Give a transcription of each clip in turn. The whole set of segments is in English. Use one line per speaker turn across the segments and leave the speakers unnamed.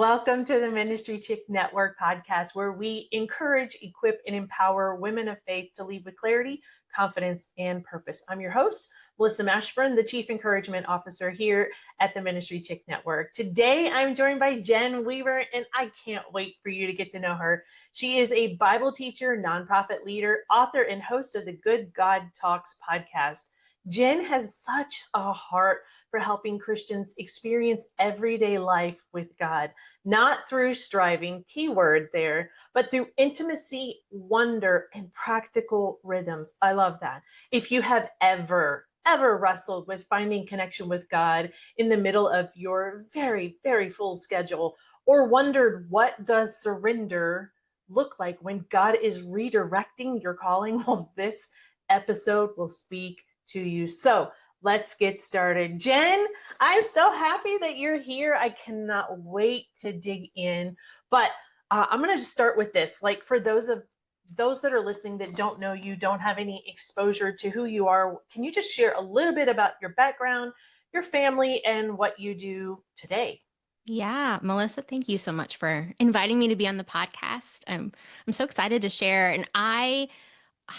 Welcome to the Ministry Chick Network podcast, where we encourage, equip, and empower women of faith to lead with clarity, confidence, and purpose. I'm your host, Melissa Mashburn, the Chief Encouragement Officer here at the Ministry Chick Network. Today, I'm joined by Jen Weaver, and I can't wait for you to get to know her. She is a Bible teacher, nonprofit leader, author, and host of the Good God Talks podcast. Jen has such a heart for helping Christians experience everyday life with God, not through striving, keyword there, but through intimacy, wonder, and practical rhythms. I love that. If you have ever wrestled with finding connection with God in the middle of your very, very full schedule, or wondered what does surrender look like when God is redirecting your calling, well, this episode will speak to you. So let's get started. Jen, I'm so happy that you're here. I cannot wait to dig in. But I'm going to just start with this. Like, for those that are listening that don't know you, don't have any exposure to who you are, can you just share a little bit about your background, your family, and what you do today?
Yeah, Melissa, thank you so much for inviting me to be on the podcast. I'm so excited to share. And I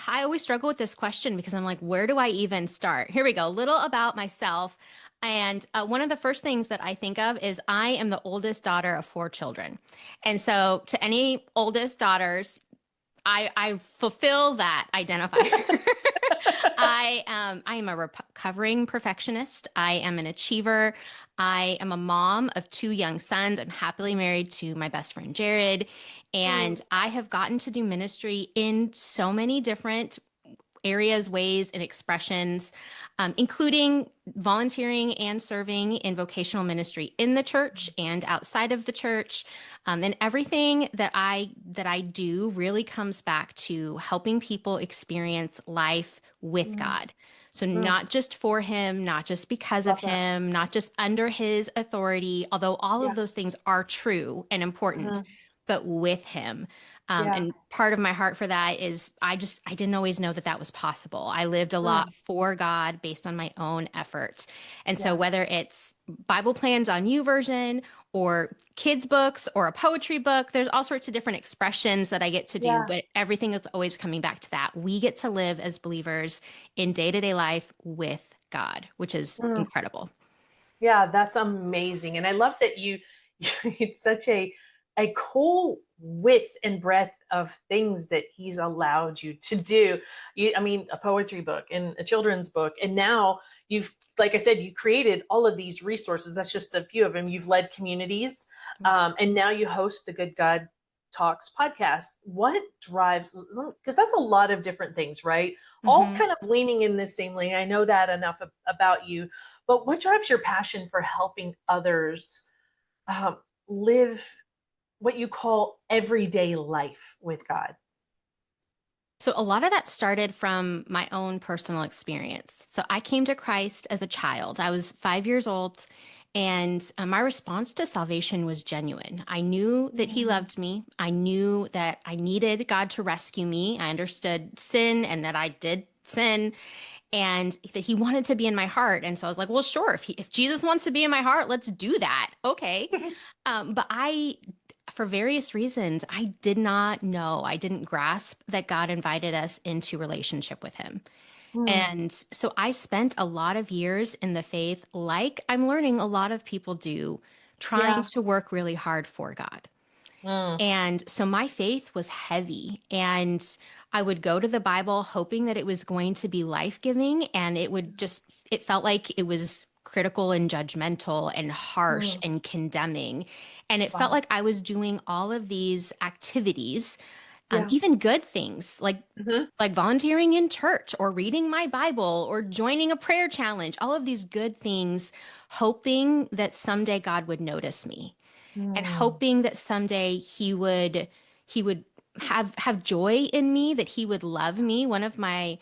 always struggle with this question because I'm like, where do I even start? Here we go. A little about myself. And one of the first things that I think of is I am the oldest daughter of 4 children. And so to any oldest daughters, I fulfill that identifier. I am a recovering perfectionist. I am an achiever. I am a mom of 2 young sons. I'm happily married to my best friend, Jared. And I have gotten to do ministry in so many different areas, ways, and expressions, including volunteering and serving in vocational ministry in the church and outside of the church. And everything that I do really comes back to helping people experience life with God. So not just for him, not just because of
Love that.
him, not just under his authority, although all
Yeah.
of those things are true and important, but with him.
Yeah.
And part of my heart for that is I didn't always know that that was possible. I lived a lot for God based on my own efforts. And so
Yeah.
whether it's Bible Plans on You version or kids books or a poetry book, there's all sorts of different expressions that I get to do,
Yeah.
but everything is always coming back to that. We get to live as believers in day-to-day life with God, which is incredible.
Yeah, that's amazing. And I love that it's such a cool width and breadth of things that he's allowed you to do. I mean, a poetry book and a children's book. And now like I said, you created all of these resources. That's just a few of them. You've led communities. And now you host the Good God Talks podcast. What drives, because that's a lot of different things, right? All kind of leaning in this same lane. I know that enough about you. But what drives your passion for helping others live what you call everyday life with God?
So a lot of that started from my own personal experience. So I came to Christ as a child. I was 5 years old, and my response to salvation was genuine. I knew that he loved me. I knew that I needed God to rescue me. I understood sin and that I did sin, and that he wanted to be in my heart. And so I was like, well, sure, if Jesus wants to be in my heart, let's do that. Okay. But for various reasons, I did not know, I didn't grasp that God invited us into relationship with him. And so I spent a lot of years in the faith, like I'm learning a lot of people do, trying
Yeah.
to work really hard for God.
Mm.
And so my faith was heavy, and I would go to the Bible hoping that it was going to be life-giving, and it felt like it was critical and judgmental and harsh
Mm.
and condemning. And it felt
Wow.
like I was doing all of these activities,
Yeah.
even good things like volunteering in church or reading my Bible or joining a prayer challenge, all of these good things, hoping that someday God would notice me and
Mm.
hoping that someday he would have joy in me, that he would love me. One of my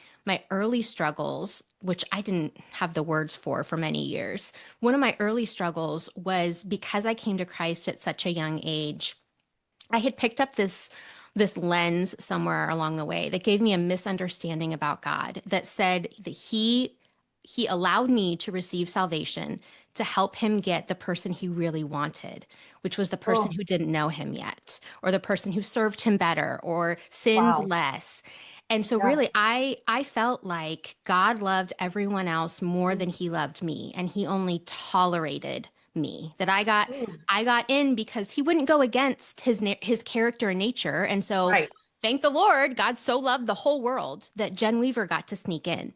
early struggles, which I didn't have the words for many years, one of my early struggles was because I came to Christ at such a young age. I had picked up this lens somewhere along the way that gave me a misunderstanding about God, that said that he he allowed me to receive salvation to help him get the person he really wanted, which was the person
Oh,
who didn't know him yet, or the person who served him better or sinned
wow.
less. And so
Yeah.
really I felt like God loved everyone else more than he loved me, and he only tolerated me. That
Mm.
I got in because he wouldn't go against his character and nature. And so
Right.
thank the Lord, God so loved the whole world that Jen Weaver got to sneak in.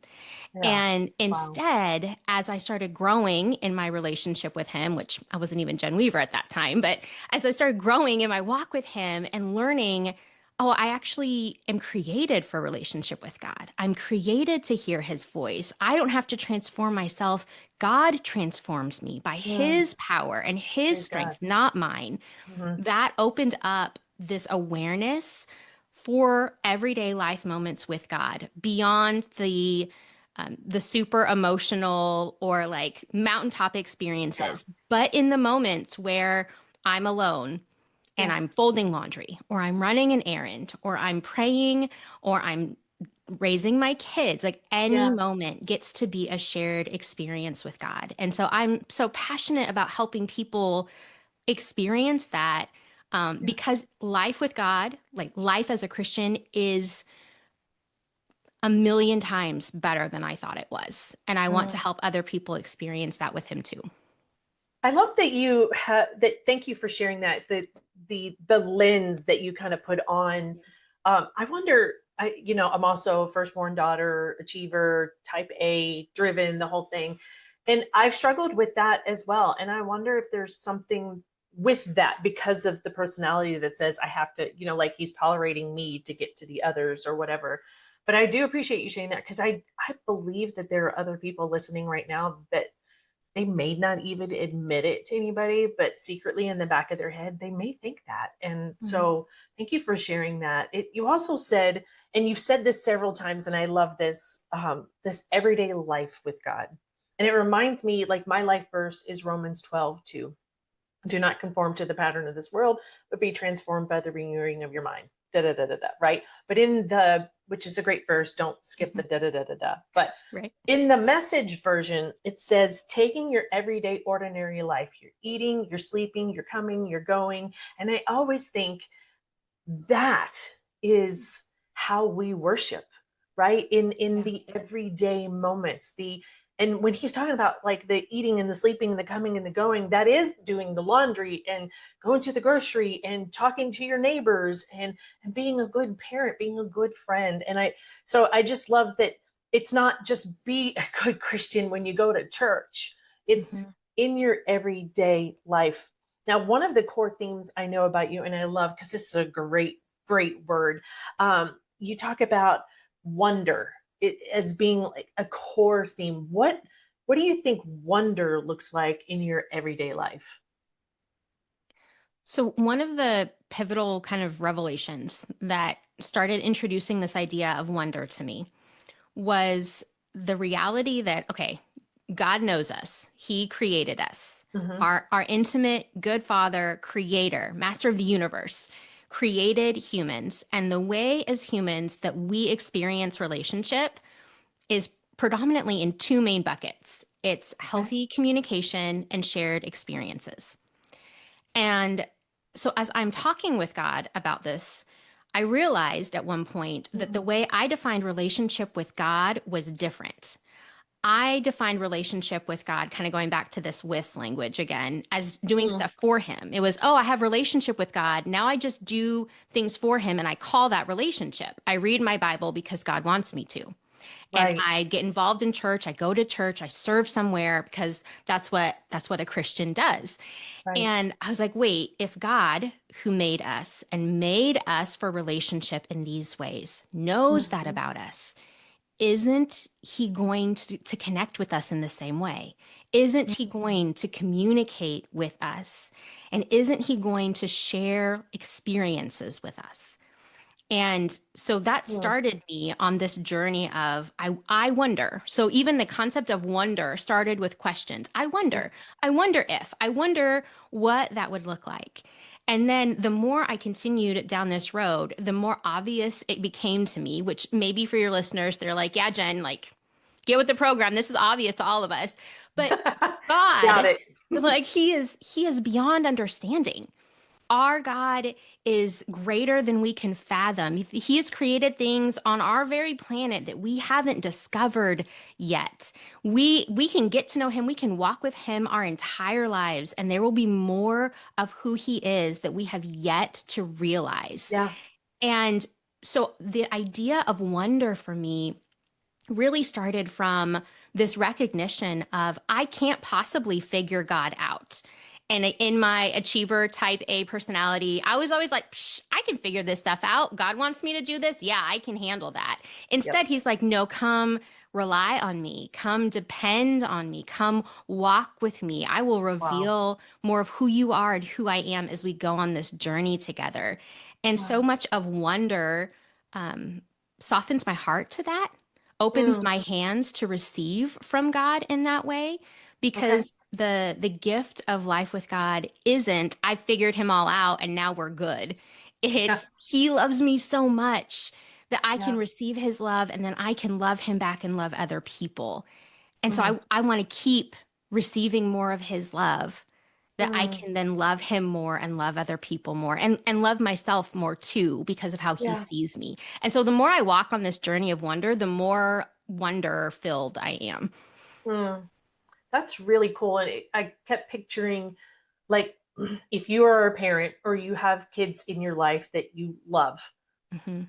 Yeah.
And
Wow.
instead, as I started growing in my relationship with him, which I wasn't even Jen Weaver at that time, but as I started growing in my walk with him and learning, oh, I actually am created for relationship with God. I'm created to hear his voice. I don't have to transform myself. God transforms me by
Mm.
his power and his
Praise God.
strength, not mine.
Hmm.
That opened up this awareness for everyday life moments with God beyond the super emotional or like mountaintop
Yeah.
experiences, but in the moments where I'm alone and
Yeah.
I'm folding laundry or I'm running an errand or I'm praying or I'm raising my kids, like any
Yeah.
moment gets to be a shared experience with God. And so I'm so passionate about helping people experience that,
Yeah.
because life with God, like life as a Christian, is a million times better than I thought it was. And I want to
Mm.
help other people experience that with him too.
I love that you have that. Thank you for sharing that. The lens that you kind of put on. I wonder. I'm also a firstborn daughter, achiever, type A, driven, the whole thing, and I've struggled with that as well. And I wonder if there's something with that because of the personality that says I have to, like he's tolerating me to get to the others or whatever. But I do appreciate you sharing that because I believe that there are other people listening right now that they may not even admit it to anybody, but secretly in the back of their head, they may think that. And
Mhm.
so thank you for sharing that. You also said, and you've said this several times, and I love this, this everyday life with God. And it reminds me, like my life verse is Romans 12:2. Do not conform to the pattern of this world, but be transformed by the renewing of your mind. Da da da da da. Right. But which is a great verse, don't skip the
Mhm.
da da da da da. But
Right.
in the message version, it says, taking your everyday, ordinary life. You're eating, you're sleeping, you're coming, you're going. And I always think that is how we worship, right? In
Yeah.
the everyday moments. And when he's talking about like the eating and the sleeping and the coming and the going, that is doing the laundry and going to the grocery and talking to your neighbors and being a good parent, being a good friend. So I just love that it's not just be a good Christian when you go to church. It's
Mhm.
in your everyday life. Now, one of the core themes I know about you, and I love because this is a great, great word. You talk about wonder as being like a core theme. What do you think wonder looks like in your everyday life?
So, one of the pivotal kind of revelations that started introducing this idea of wonder to me was the reality that, okay, God knows us. He created us.
Hmm.
Our intimate good father, creator, master of the universe, created humans. And the way as humans that we experience relationship is predominantly in two main buckets. It's
Okay.
healthy communication and shared experiences. And so, as I'm talking with God about this, I realized at one point that the
Mm-hmm.
way I defined relationship with God was different. I defined relationship with God, kind of going back to this with language again, as doing
Mm.
stuff for him. It was, oh, I have relationship with God. Now I just do things for him and I call that relationship. I read my Bible because God wants me to. And
Right.
I get involved in church. I go to church. I serve somewhere because that's what a Christian does.
Right.
And I was like, wait, if God, who made us and made us for relationship in these ways, knows that
Hmm.
about us, isn't he going to connect with us in the same way? Isn't he going to communicate with us? And isn't he going to share experiences with us? And so that
Mm.
started me on this journey of I wonder. So even the concept of wonder started with questions.
Yeah.
I wonder if, I wonder what that would look like. And then the more I continued down this road, the more obvious it became to me, which maybe for your listeners, they're like, yeah, Jen, like Get with the program. This is obvious to all of us. But
Got
God,
it.
like he is beyond understanding. Our God is greater than we can fathom. He has created things on our very planet that we haven't discovered yet. We can get to know him, we can walk with him our entire lives, and there will be more of who he is that we have yet to realize.
Yeah.
And so the idea of wonder for me really started from this recognition of I can't possibly figure God out. And in my achiever type A personality, I was always like, Psh, I can figure this stuff out. God wants me to do this. Yeah, I can handle that.
Yep.
Instead, he's like, no, come rely on me. Come depend on me. Come walk with me. I will
Wow.
reveal more of who you are and who I am as we go on this journey together. And so
Wow.
much of wonder um, softens my heart to that, opens
Mm,
my hands to receive from God in that way,
okay.
because the gift of life with God isn't I figured him all out and now we're good.
Yeah.
It's he loves me so much that I can
Yeah.
receive his love and then I can love him back and love other people. And so
Mm,
I want to keep receiving more of his love that I
mm,
can then love him more and love other people more and love myself more too because of how he
yeah.
sees me. And so the more I walk on this journey of wonder, the more wonder filled I am.
Mm. That's really cool. And I kept picturing, like, if you are a parent or you have kids in your life that you love,
Hmm.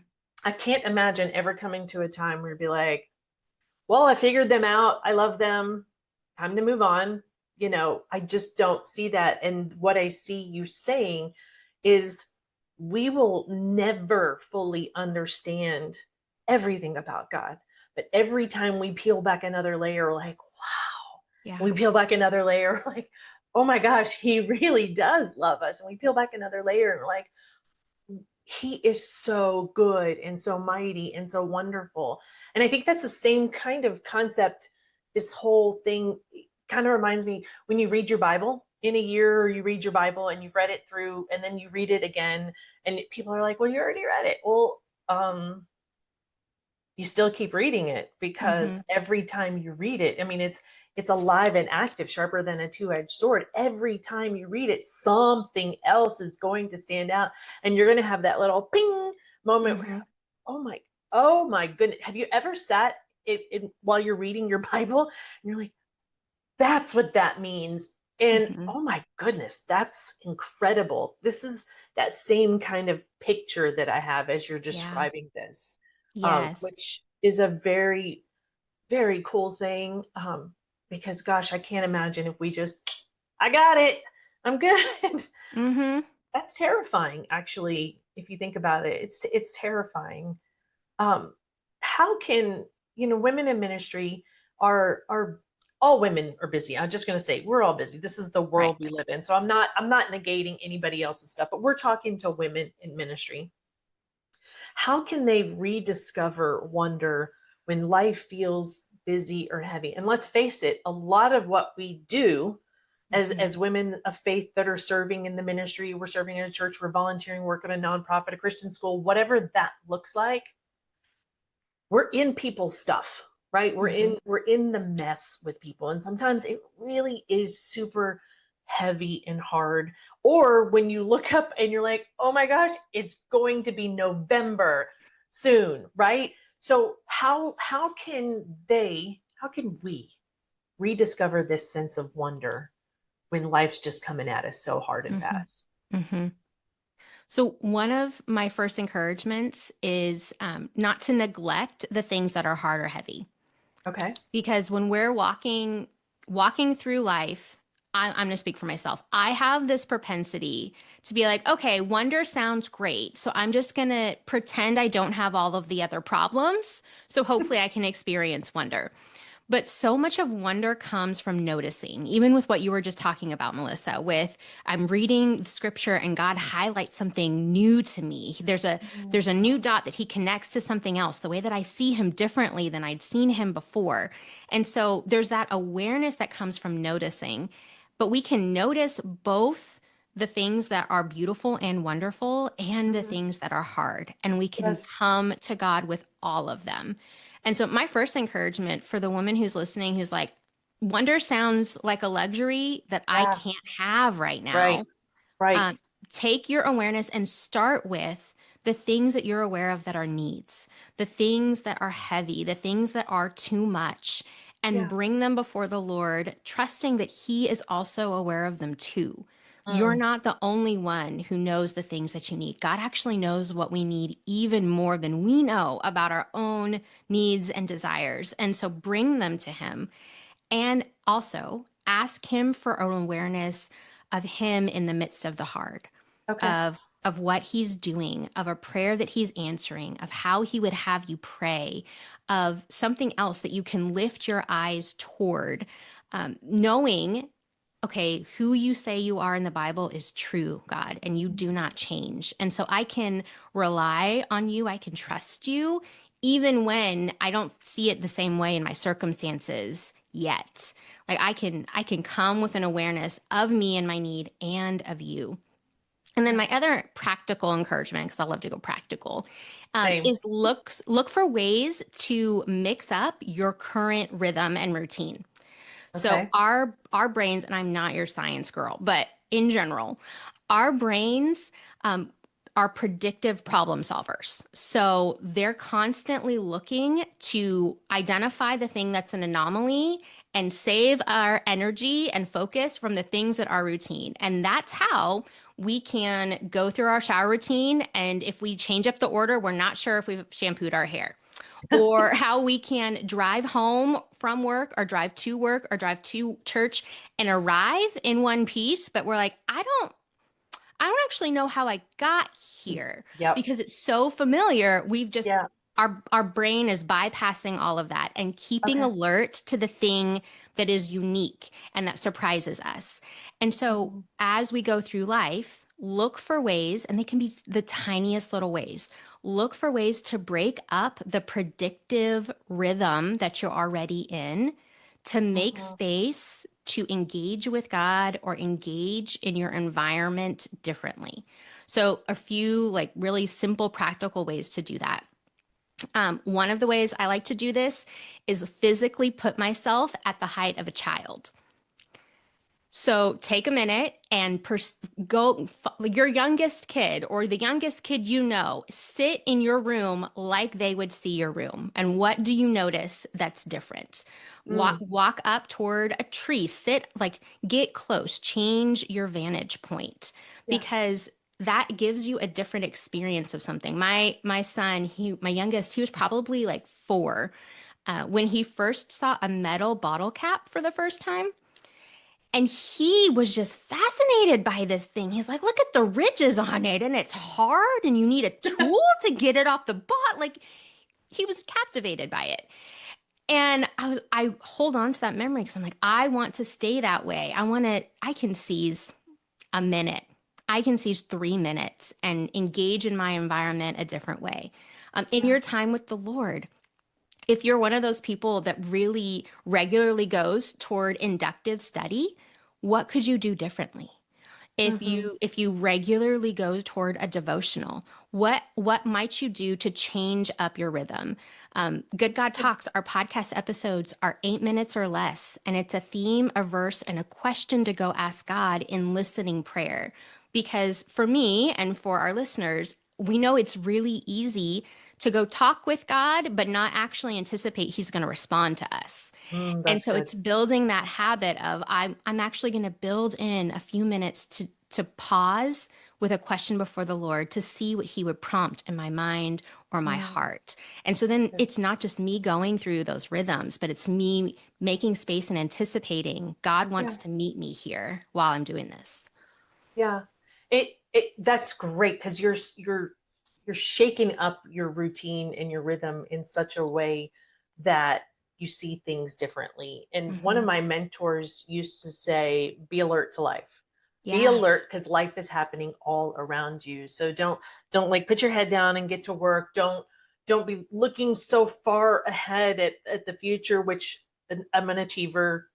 I can't imagine ever coming to a time where you'd be like, well, I figured them out. I love them. Time to move on. I just don't see that. And what I see you saying is we will never fully understand everything about God. But every time we peel back another layer, we're like, wow.
Yeah.
And we peel back another layer, like, oh my gosh, he really does love us. And we peel back another layer and we're like, he is so good and so mighty and so wonderful. And I think that's the same kind of concept. This whole thing kind of reminds me when you read your Bible in a year, or you read your Bible and you've read it through and then you read it again, and people are like, well, you already read it. Well, you still keep reading it because
Hmm.
every time you read it, I mean, it's alive and active, sharper than a two-edged sword. Every time you read it, something else is going to stand out, and you're going to have that little ping moment where,
Hmm.
oh my, oh my goodness, have you ever sat while you're reading your Bible and you're like, that's what that means, and
Hmm.
oh my goodness, that's incredible. This is that same kind of picture that I have as you're
Yeah.
describing this,
Yes.
which is a very, very cool thing. Because gosh, I can't imagine if we just, I got it, I'm good.
Hmm.
That's terrifying, actually, if you think about it. It's terrifying. Um, how can, women in ministry are all women are busy. I'm just going to say we're all busy. This is the
Right.
world we live in. So I'm not negating anybody else's stuff, but we're talking to women in ministry. How can they rediscover wonder when life feels busy or heavy? And let's face it, a lot of what we do
Hmm.
as women of faith that are serving in the ministry, we're serving in a church, we're volunteering, work at a nonprofit, a Christian school, whatever that looks like, we're in people's stuff, right? we're
Hmm.
in we're in the mess with people, and sometimes it really is super heavy and hard. Or when you look up and you're like, oh my gosh, it's going to be November soon, right? So how can we rediscover this sense of wonder when life's just coming at us so hard and
Hmm.
fast?
Hmm. So, one of my first encouragements is not to neglect the things that are hard or heavy.
Okay.
Because when we're walking through life, I'm going to speak for myself. I have this propensity to be like, okay, wonder sounds great. So I'm just going to pretend I don't have all of the other problems. So hopefully I can experience wonder. But so much of wonder comes from noticing, even with what you were just talking about, Melissa, with I'm reading scripture and God highlights something new to me. There's a new dot that he connects to something else, the way that I see him differently than I'd seen him before. And so there's that awareness that comes from noticing. But we can notice both the things that are beautiful and wonderful and the
Mhm.
things that are hard. And we can
Yes.
come to God with all of them. And so, my first encouragement for the woman who's listening, who's like, wonder sounds like a luxury that I
Yeah.
can't have right
Right.
now.
Right.
um, Take your awareness and start with the things that you're aware of that are needs, the things that are heavy, the things that are too much, and
Yeah.
bring them before the Lord, trusting that He is also aware of them too. You're
Mm.
not the only one who knows the things that you need. God actually knows what we need even more than we know about our own needs and desires. And so bring them to Him. And also ask Him for an awareness of Him in the midst of the hard,
Okay.
of what He's doing, of a prayer that He's answering, of how He would have you pray, of something else that you can lift your eyes toward, knowing, okay, who you say you are in the Bible is true, God, and you do not change. And so I can rely on you, I can trust you, even when I don't see it the same way in my circumstances yet. Like I can come with an awareness of me and my need and of you. And then
Yeah.
my other practical encouragement, because I love to go practical,
Same.
is look for ways to mix up your current rhythm and routine. So
Okay.
our brains, and I'm not your science girl, but in general, our brains um, are predictive problem solvers. So they're constantly looking to identify the thing that's an anomaly and save our energy and focus from the things that are routine. And that's how we can go through our shower routine. And if we change up the order, we're not sure if we've shampooed our hair, or how we can drive home from work or drive to work or drive to church and arrive in one piece, but we're like, I don't actually know how I got here
Yep.
because it's so familiar.
Yeah.
Our brain is bypassing all of that and keeping
Okay.
alert to the thing that is unique and that surprises us. And so
Mhm.
as we go through life, look for ways, and they can be the tiniest little ways. Look for ways to break up the predictive rhythm that you're already in, to make
Mhm.
space to engage with God or engage in your environment differently. So, a few like really simple, practical ways to do that. One of the ways I like to do this is physically put myself at the height of a child. So take a minute and your youngest kid or the youngest kid you know, sit in your room like they would see your room. And what do you notice that's different?
Mm.
Walk up toward a tree, sit like get close, change your vantage point
Yeah.
because that gives you a different experience of something. My son, my youngest, he was probably like 4 when he first saw a metal bottle cap for the first time. And he was just fascinated by this thing. He's like, look at the ridges on it, and it's hard, and you need a tool to get it off the bot. Like he was captivated by it. And I hold on to that memory because I'm like, I want to stay that way. I can seize a minute. I can seize 3 minutes and engage in my environment a different way. In
Yeah.
your time with the Lord, if you're one of those people that really regularly goes toward inductive study, what could you do differently?
Mhm.
If you regularly go toward a devotional, what might you do to change up your rhythm? Good God
Yeah.
Talks, our podcast episodes are 8 minutes or less, and it's a theme, a verse, and a question to go ask God in listening prayer. Because for me and for our listeners, we know it's really easy to go talk with God, but not actually anticipate He's going to respond to us. And
That's
so
good.
it's building that habit of I'm actually going to build in a few minutes to pause with a question before the Lord to see what He would prompt in my mind or my
Mm.
heart. And so
That's
then
good.
it's not just me going through those rhythms, but it's me making space and anticipating God wants
Yeah.
to meet me here while I'm doing this.
Yeah. It that's great because you're shaking up your routine and your rhythm in such a way that you see things differently. And one of
Hmm.
my mentors used to say, be alert to life. Be
Yeah.
alert because life is happening all around you. So don't like put your head down and get to work. Don't be looking so far ahead at the future, which I'm an achiever,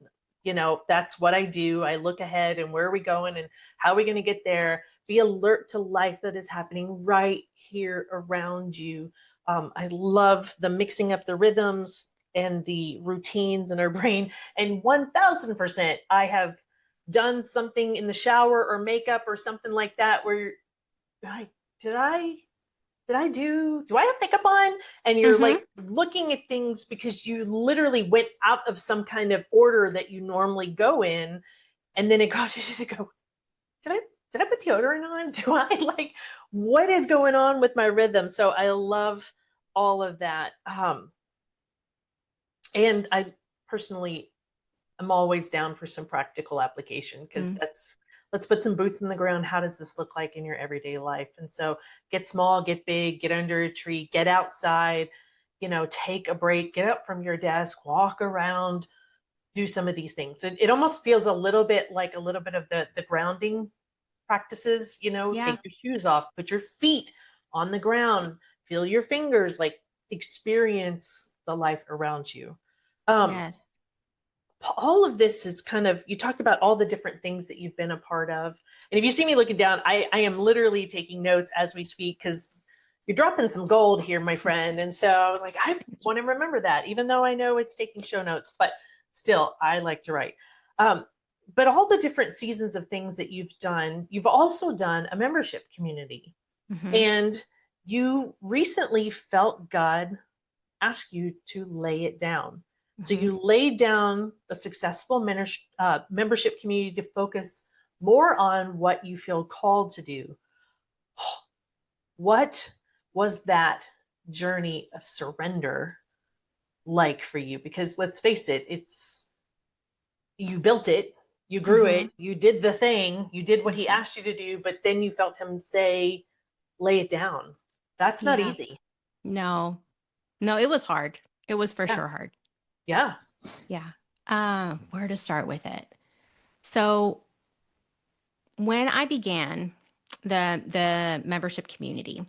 that's what I do. I look ahead and where are we going and how are we going to get there? Be alert to life that is happening right here around you. I love the mixing up the rhythms and the routines in our brain. And 1000%, I have done something in the shower or makeup or something like that where you're like, did I do I have makeup on? And you're
Mm-hmm.
like looking at things because you literally went out of some kind of order that you normally go in. And then it causes you to go, did I, did I put deodorant on? Do I like, what is going on with my rhythm? So I love all of that. And I personally am always down for some practical application because
Mm.
let's put some boots in the ground. How does this look like in your everyday life? And so get small, get big, get under a tree, get outside, take a break, get up from your desk, walk around, do some of these things. It almost feels a little bit like a little bit of the grounding practices,
Yeah.
take your shoes off, put your feet on the ground, feel your fingers, like experience the life around you. Um,
Yes.
all of this is kind of, you talked about all the different things that you've been a part of. And if you see me looking down, I am literally taking notes as we speak because you're dropping some gold here, my friend. And so I was like, I want to remember that, even though I know it's taking show notes, but still, I like to write. Um, but all the different seasons of things that you've also done a membership community.
Mm-hmm.
And you recently felt God ask you to lay it down. So
Mm-hmm.
you laid down a successful membership community to focus more on what you feel called to do. What was that journey of surrender like for you? Because let's face it, you built it, you grew
Mm-hmm.
it, you did the thing, you did what he
Mm-hmm.
asked you to do, but then you felt him say, lay it down. That's not
Yeah.
easy.
No. No, it was hard. It was for
Yeah.
sure hard.
Yeah.
Yeah. Where to start with it? So when I began the membership community,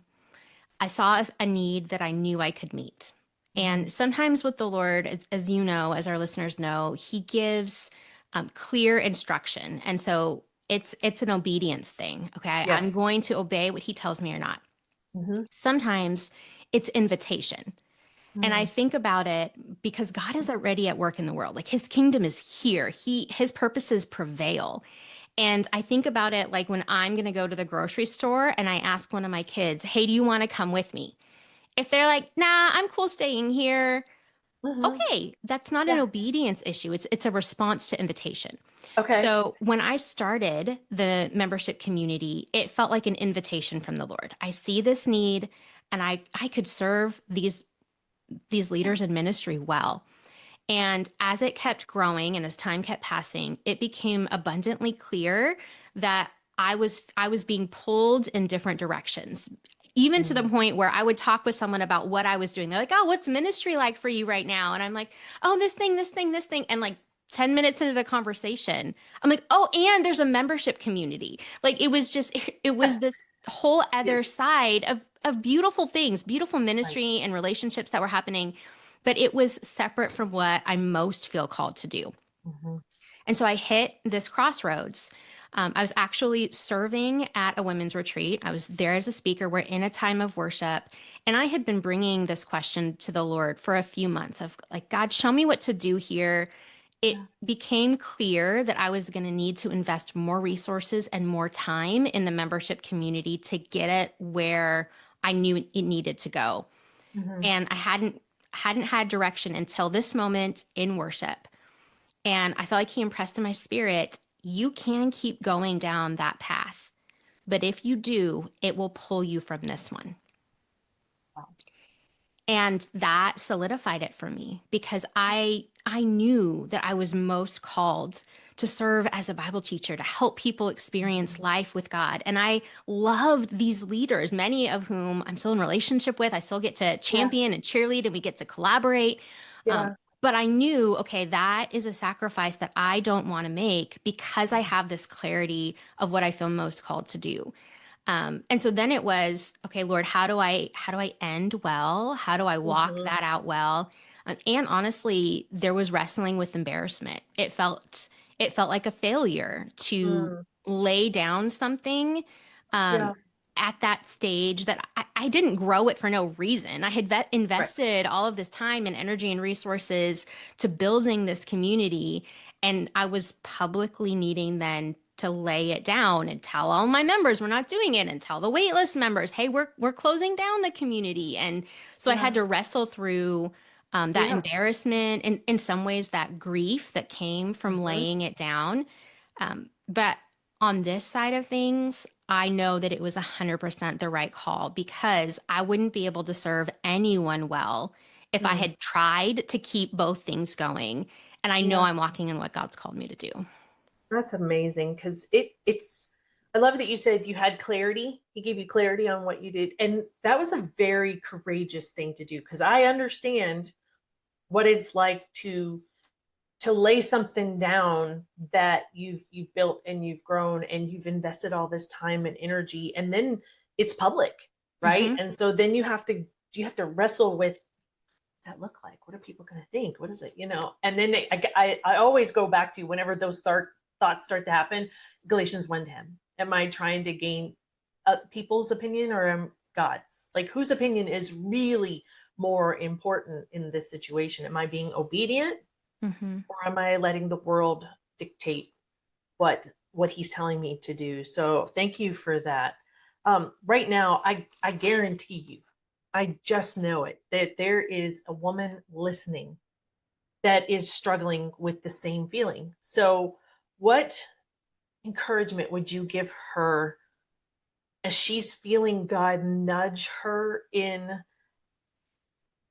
I saw a need that I knew I could meet.
Mm-hmm.
And sometimes with the Lord, as you know, as our listeners know, He gives clear instruction, and so it's an obedience thing. Okay, I'm
Yes.
going to obey what He tells me or not.
Mm-hmm.
Sometimes it's invitation. And I
Mm-hmm.
think about it because God is already at work in the world. Like his kingdom is here. His purposes prevail. And I think about it like when I'm going to go to the grocery store and I ask one of my kids, "Hey, do you want to come with me?" If they're like, "Nah, I'm cool staying here."
Mm-hmm.
Okay, that's not an
Yeah.
obedience issue. It's a response to invitation.
Okay.
So when I started the membership community, it felt like an invitation from the Lord. I see this need and I could serve these
Yeah.
leaders in ministry well. And as it kept growing and as time kept passing, it became abundantly clear that I was being pulled in different directions. Even to the
Mm.
point where I would talk with someone about what I was doing. They're like, "Oh, what's ministry like for you right now?" And I'm like, "Oh, this thing, this thing, this thing." And like 10 minutes into the conversation, I'm like, "Oh, and there's a membership community." Like it was this whole
Yeah.
other side of beautiful things, beautiful
Right.
ministry and relationships that were happening, but it was separate from what I most feel called to do.
Mm-hmm.
And so I hit this crossroads. I was actually serving at a women's retreat. I was there as a speaker. We're in a time of worship. And I had been bringing this question to the Lord for a few months of like, God, show me what to do here. It
Yeah.
became clear that I was going to need to invest more resources and more time in the membership community to get it where I knew it needed to go.
Mm-hmm.
And I hadn't had direction until this moment in worship. And I felt like he impressed in my spirit, you can keep going down that path. But if you do, it will pull you from this one.
Wow.
And that solidified it for me because I knew that I was most called to serve as a Bible teacher, to help people experience
Mm-hmm.
life with God. And I loved these leaders, many of whom I'm still in relationship with. I still get to
Yeah.
champion and cheerlead and we get to collaborate. Um,
Yeah.
but I knew, okay, that is a sacrifice that I don't want to make because I have this clarity of what I feel most called to do. And so then it was, okay, Lord, how do I end well? How do I walk
Hmm.
that out well? And honestly, there was wrestling with embarrassment. It felt like a failure to
Mm.
lay down something um,
Yeah.
at that stage that I didn't grow it for no reason. I had
Right.
invested all of this time and energy and resources to building this community, and I was publicly needing then to lay it down and tell all my members we're not doing it and tell the waitlist members, hey, we're closing down the community. And so I had
Yeah.
to wrestle through that
Yeah.
embarrassment and in some ways that grief that came from
Hmm.
laying it down. But on this side of things, I know that it was 100% the right call because I wouldn't be able to serve anyone well if I
Mm.
had tried to keep both things going. And I know
Yeah.
I'm walking in what God's called me to do.
That's amazing because it's I love that you said you had clarity. He gave you clarity on what you did. And that was a very courageous thing to do because I understand what it's like to lay something down that you've built and you've grown and you've invested all this time and energy, and then it's public, right?
Hmm.
And so then you have to wrestle with, that look like? What are people going to think? What is it? And then I always go back to, whenever those thoughts start to happen, Galatians 1:10. Am I trying to gain people's opinion, or am God's? Like, whose opinion is really more important in this situation? Am I being obedient,
Hmm.
or am I letting the world dictate what he's telling me to do? So thank you for that. Right now, I guarantee you, I just know it, that there is a woman listening that is struggling with the same feeling. So what encouragement would you give her as she's feeling God nudge her in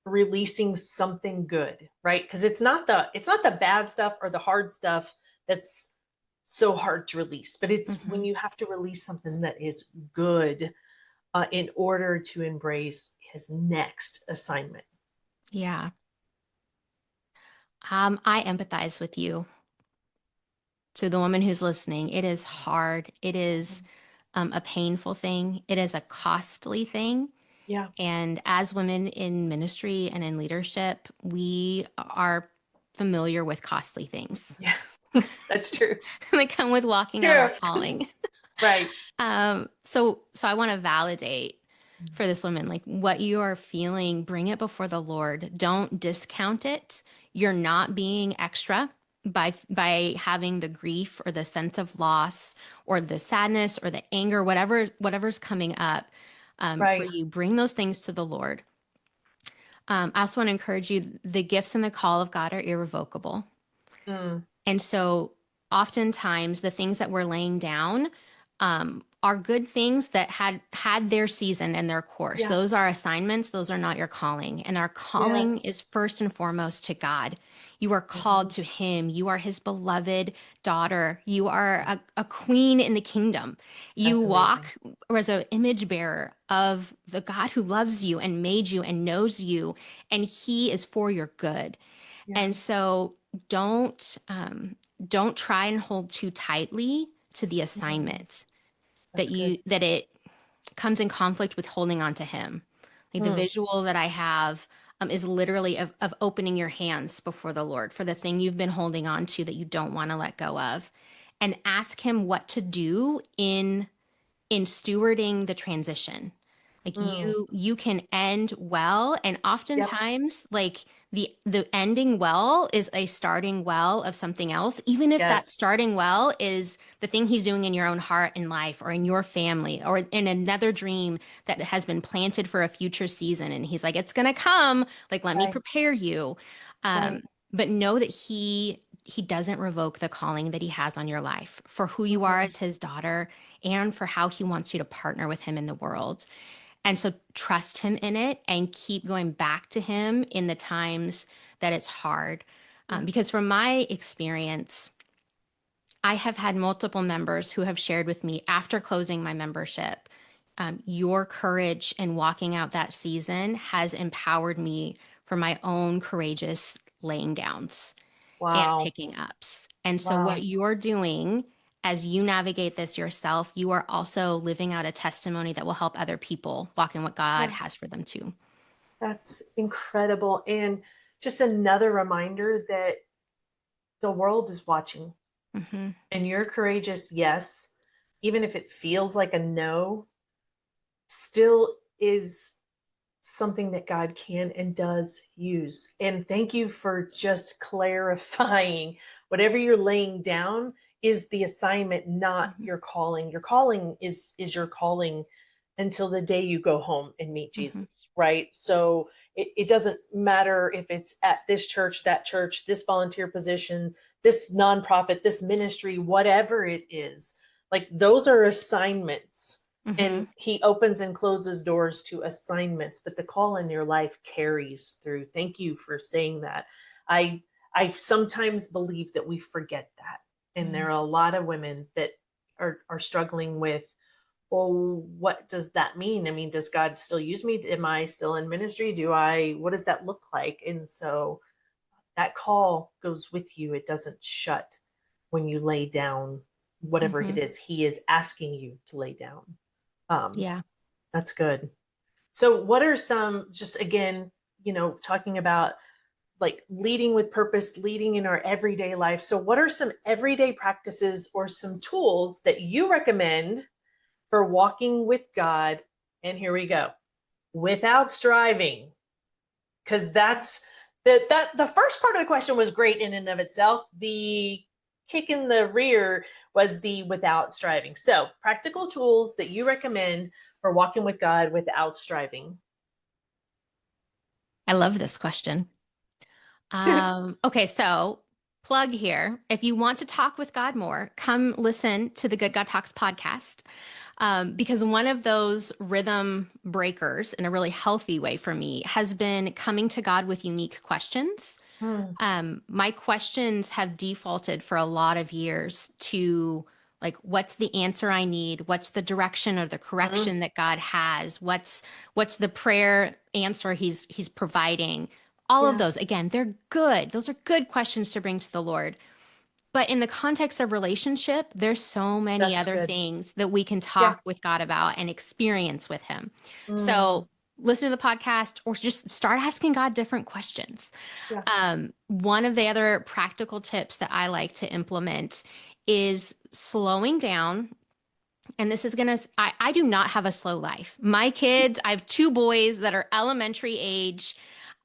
releasing something good, right? Because it's not the bad stuff or the hard stuff that's so hard to release, but it's when
Hmm.
you have to release something that is good, in order to embrace his next assignment.
Yeah. I empathize with you. To the woman who's listening, it is hard. It is a painful thing. It is a costly thing.
Yeah.
And as women in ministry and in leadership, we are familiar with costly things
Yeah. That's true.
that come with walking out our
True.
calling.
Right.
So I want to validate for this woman, like what you are feeling, bring it before the Lord. Don't discount it. You're not being extra by having the grief or the sense of loss or the sadness or the anger, whatever's coming up for
Right.
you. Bring those things to the Lord. I also want to encourage you. The gifts and the call of God are irrevocable.
Mm.
And so oftentimes the things that we're laying down are good things that had their season and their course.
Yeah.
Those are assignments. Those are not your calling. And our calling
Yes.
is first and foremost to God. You are called
Mhm.
to Him. You are His beloved daughter. You are a queen in the kingdom. You
That's amazing.
walk as an image bearer of the God who loves you and made you and knows you, and He is for your good.
Yeah.
And so don't don't try and hold too tightly to the
Mm.
assignment
That's good.
that it comes in conflict with holding on to him. Like the
Mm.
visual that I have is literally of opening your hands before the Lord for the thing you've been holding on to that you don't want to let go of, and ask him what to do in stewarding the transition. Like
Mm.
you can end well, and
Yep.
oftentimes like the ending well is a starting well of something else, even if that
Yes.
starting well is the thing he's doing in your own heart and life or in your family or in another dream that has been planted for a future season, and he's like, it's gonna come, like let me
Right.
prepare you.
Right.
But know that he doesn't revoke the calling that he has on your life for who you are
Mhm.
as his daughter and for how he wants you to partner with him in the world. And so trust him in it and keep going back to him in the times that it's hard.
Yeah.
Because from my experience, I have had multiple members who have shared with me after closing my membership, your courage in walking out that season has empowered me for my own courageous laying downs and
Wow.
picking ups. And so, what
Wow.
you're doing as you navigate this yourself, you are also living out a testimony that will help other people walk in what God
Yeah,
has for them too.
that's incredible. And just another reminder that the world is watching
Hmm.
and you're courageous, yes, even if it feels like a no, still is something that God can and does use. And thank you for just clarifying whatever you're laying down is the assignment, not
Hmm.
your calling. Your calling is your calling until the day you go home and meet
Hmm.
Jesus, right? So it doesn't matter if it's at this church, this volunteer position, this nonprofit, this ministry, whatever it is. Like those are assignments,
Hmm.
and he opens and closes doors to assignments, but the call in your life carries through. Thank you for saying that. I i sometimes believe that we forget that, and there are a lot of women that are struggling with, well, what does that mean? I mean, does God still use me? Am I still in ministry? What does that look like? And so that call goes with you. It doesn't shut when you lay down whatever it
Hmm.
is he is asking you to lay down. um,
Yeah.
that's good. So, what are some, just again, talking about like leading with purpose, leading in our everyday life? So, what are some everyday practices or some tools that you recommend for walking with God? And here we go, without striving, because that's the first part of the question was great in and of itself. The kick in the rear was the without striving. So, practical tools that you recommend for walking with God without striving.
I love this question. Okay, so plug here. If you want to talk with God more, come listen to the Good God Talks podcast. Because one of those rhythm breakers in a really healthy way for me has been coming to God with unique questions.
Mm,
My questions have defaulted for a lot of years to like, what's the answer I need? What's the direction or the
mm,
correction that God has? What's the prayer answer he's providing? All of
yeah,
those, again, they're good. Those are good questions to bring to the Lord. But in the context of relationship, there's so many
that's
other
good.
things that we can
Yeah.
talk with God about and experience with Him.
Mm,
So listen to the podcast or just start asking God different questions.
yeah.
One of the other practical tips that I like to implement is slowing down. And this is I do not have a slow life. My kids, I have two boys that are elementary age.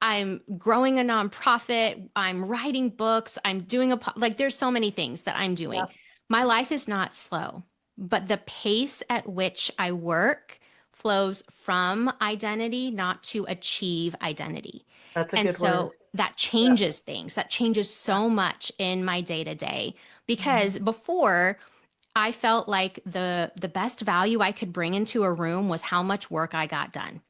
I'm growing a nonprofit. I'm writing books. I'm doing like, there's so many things that I'm
Yeah.
doing. My life is not slow, but the pace at which I work flows from identity, not to achieve identity.
That's a
And
good word.
so that
Yeah.
changes things. That changes
Yeah.
so much in my day to day because
Mm-hmm.
before I felt like the best value I could bring into a room was how much work I got done.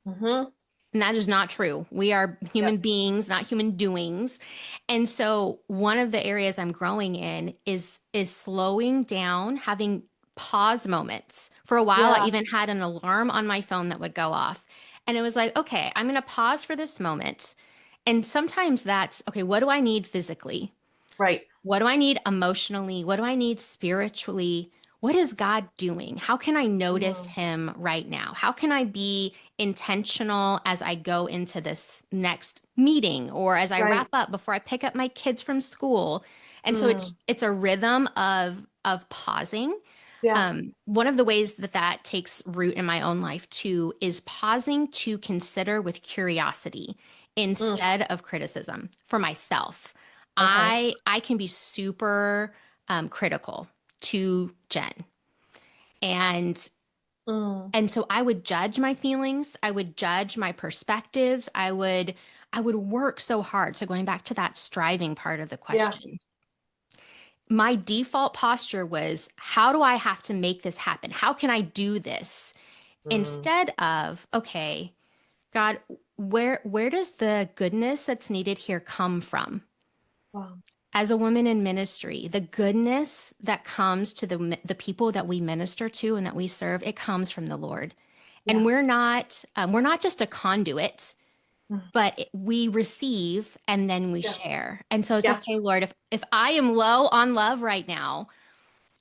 Mm-hmm.
And that is not true. We are
Yeah.
human beings, not human doings. And so one of the areas I'm growing in is slowing down, having pause moments. For a while, I
Yeah.
even had an alarm on my phone that would go off. And it was like, okay, I'm going to pause for this moment. And sometimes that's, okay, what do I need physically?
Right.
What do I need emotionally? What do I need spiritually? What is God doing? How can I notice
Mm,
Him right now? How can I be intentional as I go into this next meeting or as I wrap
right.
up before I pick up my kids from school? And so
Mm,
it's a rhythm of pausing.
yeah.
One of the ways that that takes root in my own life too is pausing to consider with curiosity
Mm,
instead of criticism for myself.
okay.
I can be super critical to Jen, and
Mm,
and so I would judge my feelings, I would judge my perspectives, I would work so hard. So going back to that striving part of the
yeah.
question, my default posture was, how do I have to make this happen? How can I do this?
Mm,
Instead of, okay, God, where does the goodness that's needed here come from?
wow.
As a woman in ministry, the goodness that comes to the people that we minister to and that we serve, it comes from the Lord. And
Yeah.
we're not just a conduit,
Mm,
but we receive and then we
yeah.
share. And so it's
Yeah.
okay, Lord, if I am low on love right now,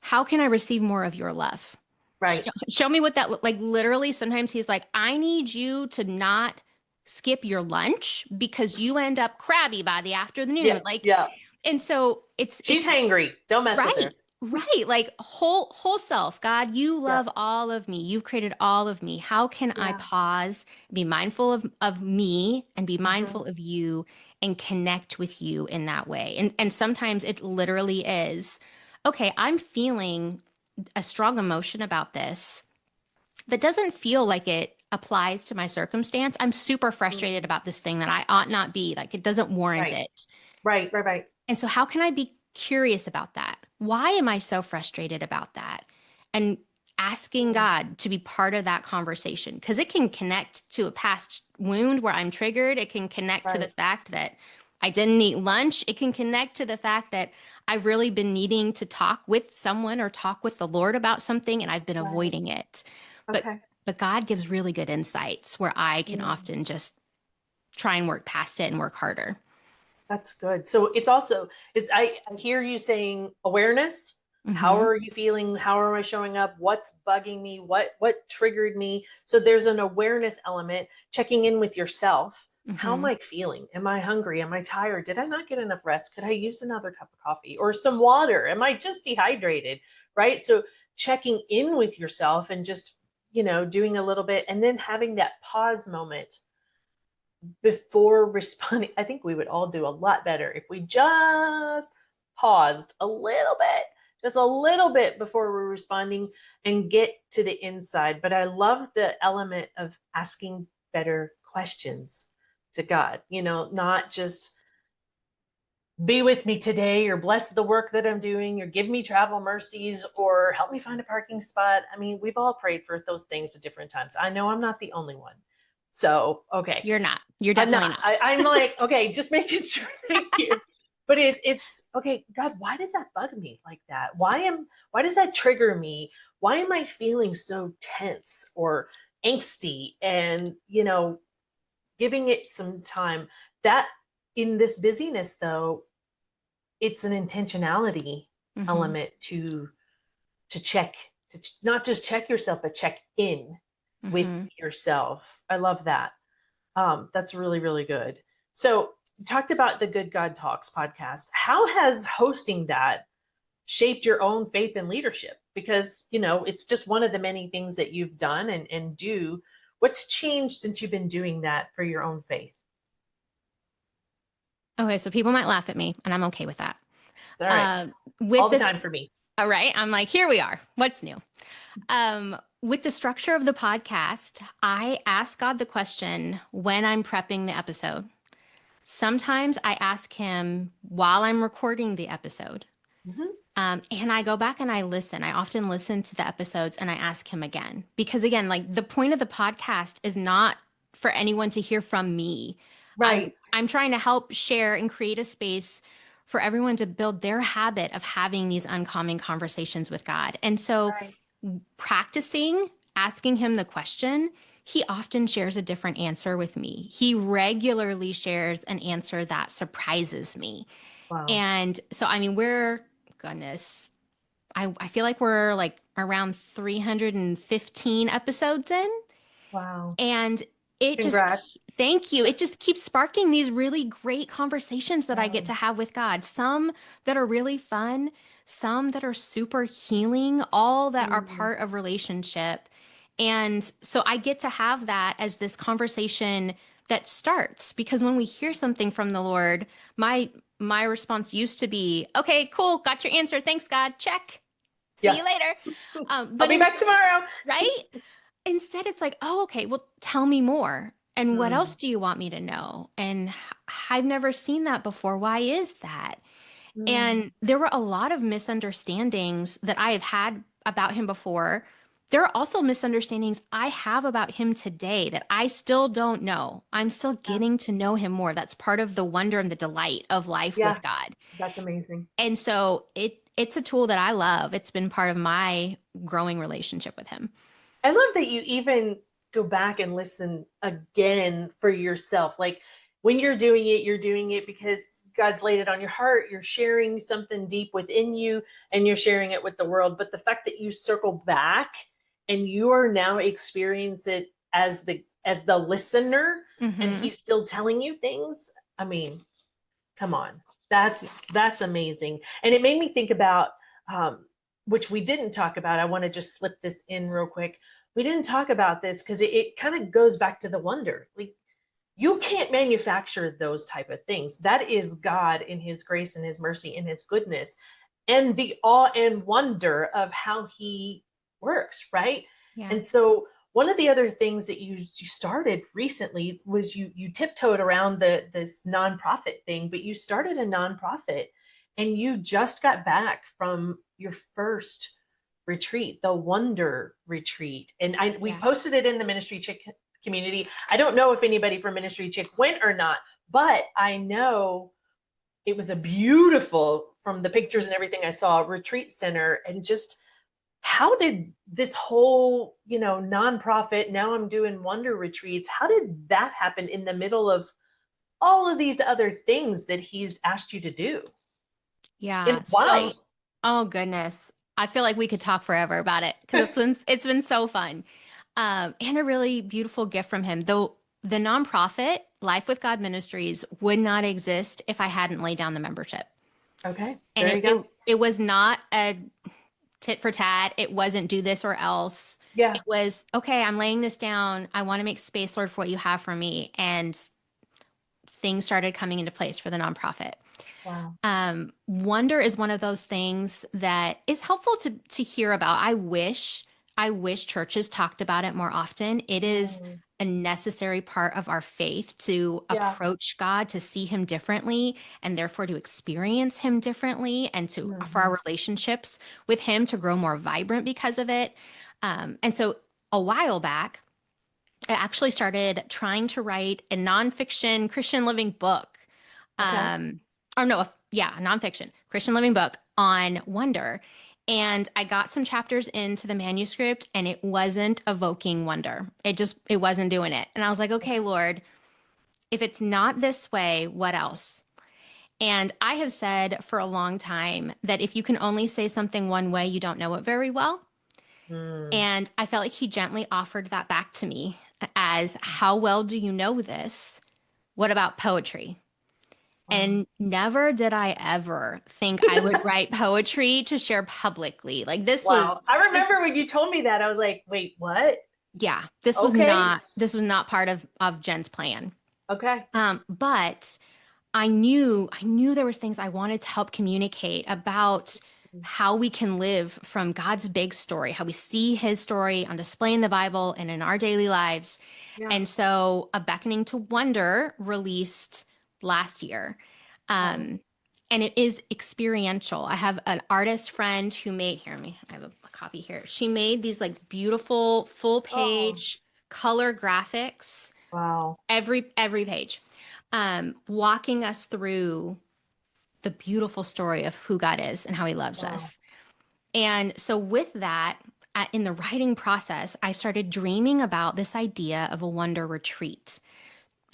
How can I receive more of your love?
Right.
Show me what that like literally sometimes he's like, I need you to not skip your lunch because you end up crabby by the
Yeah.
afternoon. Like,
Yeah.
and so it's
She's hangry. Don't mess with
right.
her.
Right. Like whole self. God, you
Yeah.
love all of me. You've created all of me. How can I
Yeah.
pause, be mindful of me and be
Hmm.
mindful of you and connect with you in that way? And sometimes it literally is, okay, I'm feeling a strong emotion about this that doesn't feel like it applies to my circumstance. I'm super frustrated about this thing that I ought not be. Like it doesn't warrant
Right.
it.
Right. Right. Right.
And so, how can I be curious about that? Why am I so frustrated about that? And asking
Mm.
God to be part of that conversation because it can connect to a past wound where I'm triggered. It can connect to the
Right.
fact that I didn't eat lunch. It can connect to the fact that I've really been needing to talk with someone or talk with the Lord about something and I've been
Right.
avoiding it. But
Okay.
but God gives really good insights where I can
Mm.
often just try and work past it and work harder.
That's good. So it's also is I hear you saying awareness. How
Hmm.
are you feeling? How am I showing up? What's bugging me? What triggered me? So there's an awareness element, checking in with yourself. How am
Hmm.
I feeling? Am I hungry? Am I tired? Did I not get enough rest? Could I use another cup of coffee or some water? Am I just dehydrated? Right? So checking in with yourself and just, doing a little bit and then having that pause moment before responding. I think we would all do a lot better if we just paused just a little bit before we're responding and get to the inside. But I love the element of asking better questions to God, not just be with me today or bless the work that I'm doing or give me travel mercies or help me find a parking spot. I mean, we've all prayed for those things at different times. I know I'm not the only one. So, okay.
You're not. You're
I'm
definitely
not.
not.
I'm like, okay, just making sure. Thank you. But it's okay. God, why did that bug me like that? Why does that trigger me? Why am I feeling so tense or angsty? And giving it some time. That in this busyness, though, it's an intentionality
Hmm.
element to check to not just check yourself, but check in with
Hmm.
yourself. I love that. That's really, really good. So, you talked about the Good God Talks podcast. How has hosting that shaped your own faith and leadership? Because, it's just one of the many things that you've done and do. What's changed since you've been doing that for your own faith?
Okay, so people might laugh at me, and I'm okay with that.
All right.
Uh, with
All the
this,
time for me.
all right, I'm like, here we are. What's new? With the structure of the podcast, I ask God the question when I'm prepping the episode. Sometimes I ask Him while I'm recording the episode.
Mm-hmm.
And I go back and I listen. I often listen to the episodes and I ask him again. Because again, like the point of the podcast is not for anyone to hear from me. I'm
Right.
I'm trying to help share and create a space for everyone to build their habit of having these uncommon conversations with God. And so
Right.
practicing asking him the question, he often shares a different answer with me. He regularly shares an answer that surprises me.
Wow.
And so, I mean, goodness, I feel like we're like around 315 episodes in.
Wow.
And it just,
Congrats.
thank you. It just keeps sparking these really great conversations that I get
Wow.
to have with God. Some that are really fun, some that are super healing, all that are
Mm.
part of relationship. And so I get to have that as this conversation that starts because when we hear something from the Lord, my response used to be, okay, cool, got your answer. Thanks, God. Check. See
Yeah.
you later.
I'll
But
be
in,
back tomorrow.
right? Instead, it's like, oh, okay, well, tell me more. And what else
Mm.
do you want me to know? And I've never seen that before. Why is that?
Mm.
And there were a lot of misunderstandings that I have had about him before. There are also misunderstandings I have about him today that I still don't know. I'm still
Yeah.
getting to know him more. That's part of the wonder and the delight of life
Yeah.
with God.
That's amazing.
And so it's a tool that I love. It's been part of my growing relationship with him.
I love that you even go back and listen again for yourself. Like when you're doing it because God's laid it on your heart. You're sharing something deep within you and you're sharing it with the world. But the fact that you circle back and you are now experiencing it as the listener, and
Mm-hmm.
he's still telling you things. I mean, come on.
Yeah.
That's amazing. And it made me think about which we didn't talk about. I want to just slip this in real quick. We didn't talk about this because it kind of goes back to the wonder. Like, you can't manufacture those type of things. That is God in his grace and his mercy and his goodness and the awe and wonder of how he works, right?
Yeah.
And so one of the other things that you started recently was you tiptoed around this nonprofit thing, but you started a nonprofit and you just got back from your first retreat, the Wonder Retreat. And we
Yeah.
posted it in the Ministry Chick community. I don't know if anybody from Ministry Chick went or not, but I know it was a beautiful, from the pictures and everything I saw, retreat center. And just how did this whole, nonprofit, now I'm doing Wonder Retreats, how did that happen in the middle of all of these other things that he's asked you to do? And
Yeah.
why?
So, oh goodness. I feel like we could talk forever about it because it's been so fun. And a really beautiful gift from him. Though the nonprofit, Life with God Ministries, would not exist if I hadn't laid down the membership.
Okay,
And
there
it
you
it,
go.
it was not a tit for tat. It wasn't do this or else.
Yeah.
It was, okay, I'm laying this down. I want to make space, Lord, for what you have for me. And things started coming into place for the nonprofit.
Wow.
Wonder is one of those things that is helpful to hear about. I wish churches talked about it more often. It is
Mm,
a necessary part of our faith to
yeah.
approach God, to see him differently, and therefore to experience him differently, and to for
Hmm.
our relationships with him to grow more vibrant because of it. And so a while back, I actually started trying to write a nonfiction Christian living book.
Okay.
Um, or no, yeah, a nonfiction Christian living book on wonder. And I got some chapters into the manuscript and it wasn't evoking wonder. It wasn't doing it. And I was like, okay, Lord, if it's not this way, what else? And I have said for a long time that if you can only say something one way, you don't know it very well.
Mm,
And I felt like he gently offered that back to me as, how well do you know this? What about poetry?
wow.
And never did I ever think I would write poetry to share publicly. Like
Wow. I remember when you told me that, I was like, wait, what?
yeah, this was
Okay.
not part of Jen's plan.
Okay.
But I knew there was things I wanted to help communicate about how we can live from God's big story, how we see his story on display in the Bible and in our daily lives.
Yeah.
And so A Beckoning to Wonder released last year.
Wow.
Um, and it is experiential. I have an artist friend who made, here, I have a copy here. She made these like beautiful full
Oh,
page color graphics,
wow.
every page, walking us through the beautiful story of who God is and how he loves
Wow.
us. And so, with that, in the writing process, I started dreaming about this idea of a wonder retreat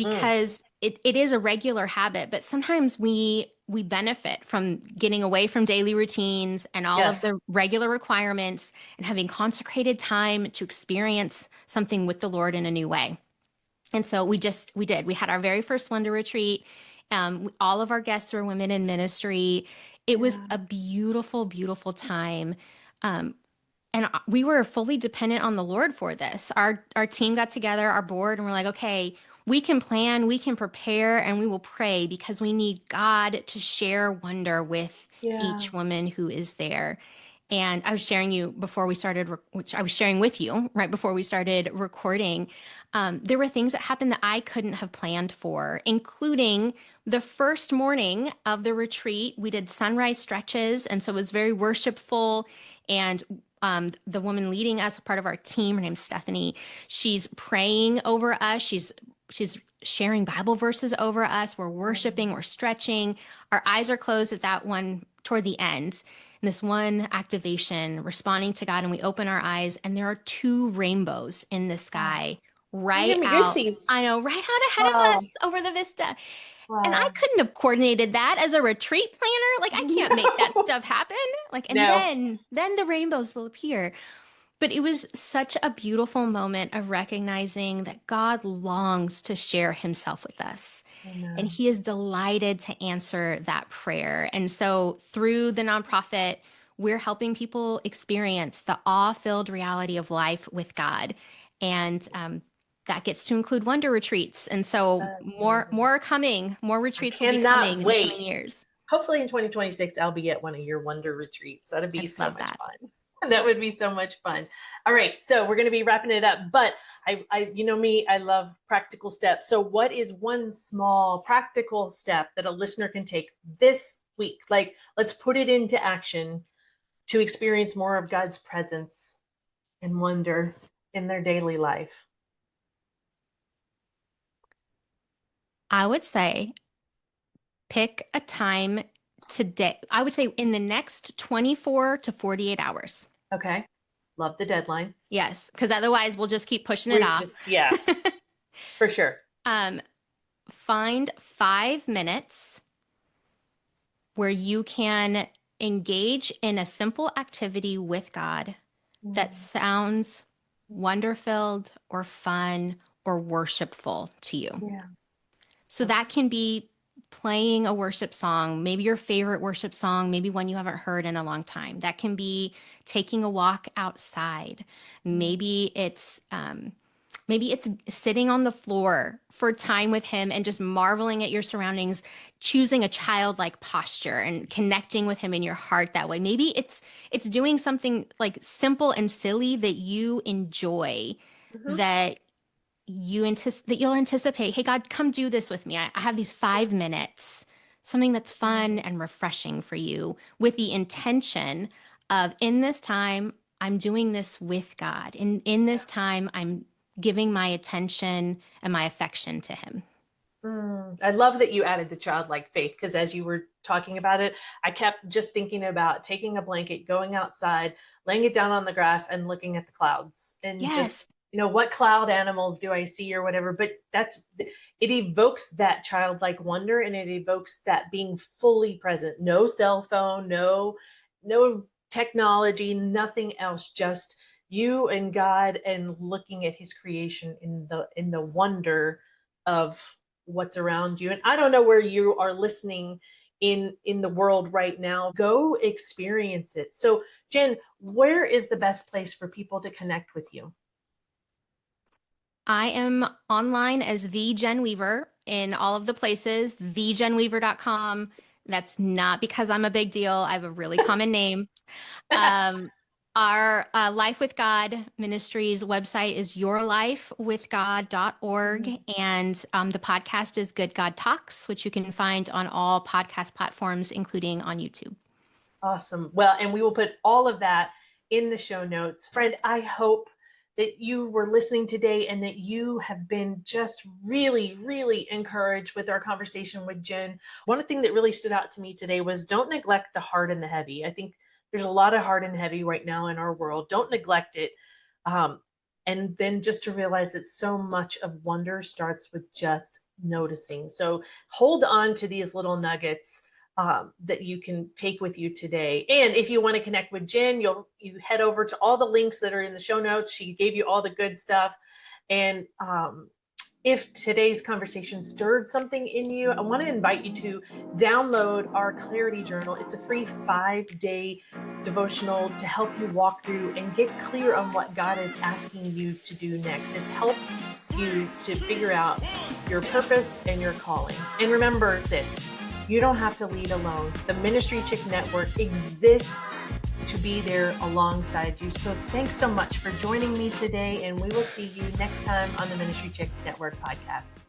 Mm,
because it is a regular habit, but sometimes we benefit from getting away from daily routines and all of
yes.
the regular requirements and having consecrated time to experience something with the Lord in a new way. And so we had our very first Wonder Retreat. All of our guests were women in ministry. It was
Yeah.
a beautiful, beautiful time. Um, and we were fully dependent on the Lord for this. Our team got together, our board, and we're like, okay, we can plan, we can prepare, and we will pray because we need God to share wonder with
Yeah.
each woman who is there. And I was sharing you before we started, which I was sharing with you right before we started recording. There were things that happened that I couldn't have planned for, including the first morning of the retreat. We did sunrise stretches, and so it was very worshipful. And the woman leading us, a part of our team, her name's Stephanie. She's praying over us. She's sharing Bible verses over us. We're worshiping. We're stretching. Our eyes are closed at that one toward the end. And this one activation, responding to God, and we open our eyes, and there are two rainbows in the
Oh,
sky
you give
right
me
out.
goosies.
I know, right out ahead of
Wow.
us over the vista. And I
Wow.
couldn't have coordinated that as a retreat planner. Like I can't make that
No.
stuff happen. Like, and
No.
then the rainbows will appear. But it was such a beautiful moment of recognizing that God longs to share himself with us. And
Amen.
he is delighted to answer that prayer. And so through the nonprofit, we're helping people experience the awe-filled reality of life with God. And that gets to include wonder retreats. And so
That's amazing.
more are coming, more
I
retreats will be
cannot
coming in the coming
wait.
years.
Hopefully in 2026, I'll be at one of your wonder retreats. That'd be
I'd
so
love
much
that.
fun. That would be so much fun. All right. So we're going to be wrapping it up, but you know me, I love practical steps. So what is one small practical step that a listener can take this week? Like, let's put it into action to experience more of God's presence and wonder in their daily life.
I would say pick a time today. I would say in the next 24 to 48 hours.
Okay. Love the deadline.
Yes, because otherwise we'll just keep pushing it
We're
off.
just, yeah, for sure.
um, find 5 minutes where you can engage in a simple activity with God that
Mm,
sounds wonder-filled or fun or worshipful to you.
yeah.
So that can be playing a worship song, maybe your favorite worship song, maybe one you haven't heard in a long time. That can be taking a walk outside.
Mm,
Maybe it's sitting on the floor for time with him and just marveling at your surroundings, choosing a childlike posture and connecting with him in your heart that way. Maybe it's doing something like simple and silly that you enjoy,
mhm.
that you'll anticipate, hey God, come do this with me. I have these 5 minutes, something that's fun and refreshing for you, with the intention of, in this time I'm doing this with God. In this time I'm giving my attention and my affection to him.
I love that you added the childlike faith because as you were talking about it, I kept just thinking about taking a blanket, going outside, laying it down on the grass, and looking at the clouds and just,
Yes.
what cloud animals do I see or whatever. But it evokes that childlike wonder and it evokes that being fully present. No cell phone, no technology, nothing else, just you and God and looking at his creation in the wonder of what's around you. And I don't know where you are listening in the world right now. Go experience it. So Jen, where is the best place for people to connect with you?
I am online as the Jen Weaver in all of the places, thejenweaver.com. That's not because I'm a big deal. I have a really common name. Um, our Life with God Ministries website is yourlifewithgod.org. And the podcast is Good God Talks, which you can find on all podcast platforms, including on YouTube.
Awesome. Well, and we will put all of that in the show notes. Friend, I hope that you were listening today and that you have been just really, really encouraged with our conversation with Jen. One thing that really stood out to me today was don't neglect the hard and the heavy. I think there's a lot of hard and heavy right now in our world. Don't neglect it. Um, and then just to realize that so much of wonder starts with just noticing. So hold on to these little nuggets that you can take with you today. And if you want to connect with Jen, you head over to all the links that are in the show notes. She gave you all the good stuff. And if today's conversation stirred something in you, I want to invite you to download our Clarity Journal. It's a free 5-day devotional to help you walk through and get clear on what God is asking you to do next. It's helped you to figure out your purpose and your calling. And remember this, you don't have to lead alone. The Ministry Chick Network exists to be there alongside you. So thanks so much for joining me today, and we will see you next time on the Ministry Chick Network podcast.